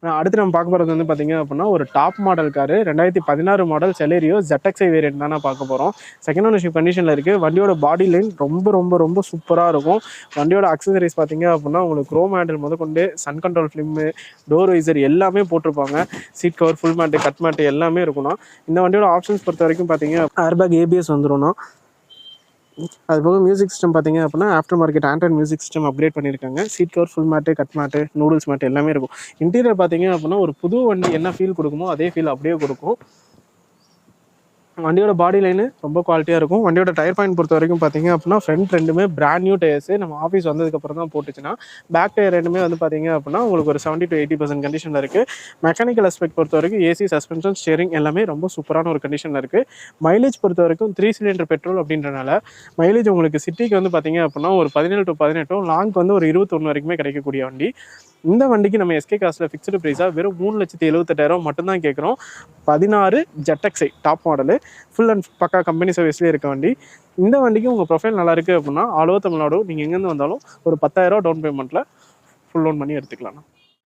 அடுத்து நம்ம பார்க்க போகிறது வந்து பார்த்தீங்க அப்படின்னா ஒரு top model car 2016 model Celerio ZXi variant தான் பார்க்க போகிறோம். செகண்ட் ஓனர்ஷிப் கண்டிஷனில் இருக்குது. வண்டியோட பாடி லைன் ரொம்ப ரொம்ப ரொம்ப சூப்பராக இருக்கும். வண்டியோட அக்சசரிஸ் பார்த்தீங்க அப்படின்னா உங்களுக்கு க்ரோம் ஹேண்டில் முதற்கொண்டு sun control film, door visor எல்லாமே போட்டிருப்பாங்க. Seat cover, full mat, cut mat எல்லாமே இருக்கும்னா. இந்த வண்டியோட ஆப்ஷன்ஸ் பொறுத்த வரைக்கும் பார்த்தீங்க ஏர்பேக், ABS வந்துடும்னா. அது போக மியூசிக் சிஸ்டம் பார்த்தீங்க அப்படின்னா after market Android music system upgrade பண்ணியிருக்காங்க. Seat cover, full mat, cut mat, noodles mat எல்லாமே இருக்கும். இன்டீரியர் பார்த்தீங்க அப்படின்னா ஒரு புது வண்டி என்ன ஃபீல் கொடுக்குமோ அதே ஃபீல் அப்படியே கொடுக்கும். வண்டியோட பாடி லைனு ரொம்ப குவாலிட்டியாக இருக்கும். வண்டியோட டயர் பாயிண்ட் பொறுத்த வரைக்கும் பார்த்தீங்க அப்படின்னா ஃப்ரண்ட் ரெண்டுமே பிராண்ட் நியூ டயர்ஸு. நம்ம ஆஃபீஸ் வந்ததுக்கப்புறம் தான் போட்டுச்சுன்னா. பேக் டயர் ரெண்டுமே வந்து பார்த்தீங்க அப்படின்னா உங்களுக்கு ஒரு 70 to 80% கண்டிஷனில் இருக்குது. மெக்கானிக்கல் அஸ்பெக்ட் பொறுத்த வரைக்கும் AC, சஸ்பென்ஷன், ஸ்டியரிங் எல்லாமே ரொம்ப சூப்பரான ஒரு கண்டிஷனில் இருக்குது. மைலேஜ் பொறுத்த வரைக்கும் 3 சிலிண்டர் பெட்ரோல் அப்படின்றனால மைலேஜ் உங்களுக்கு சிட்டிக்கு வந்து பார்த்தீங்க அப்படின்னா ஒரு 17 to 18, லாங்க்கு வந்து ஒரு 21 வரைக்குமே கிடைக்கக்கூடிய வண்டி. இந்த வண்டிக்கு நம்ம SK காஸ்ட்டில் ஃபிக்ஸ்டு ப்ரைஸாக வெறும் 3,78,000 மட்டும்தான் கேட்குறோம். 16 ZXi top model, full and பக்கா கம்பெனி சர்வீஸ்லேயே இருக்க வண்டி. இந்த வண்டிக்கு உங்கள் ப்ரொஃபைல் நல்லா இருக்குது அப்படின்னா ஆல் ஓவர் தமிழ்நாடு நீங்கள் எங்கேருந்து வந்தாலும் ஒரு 10,000 டவுன் பேமெண்ட்டில் ஃபுல் லோன் பண்ணி எடுத்துக்கலாம்.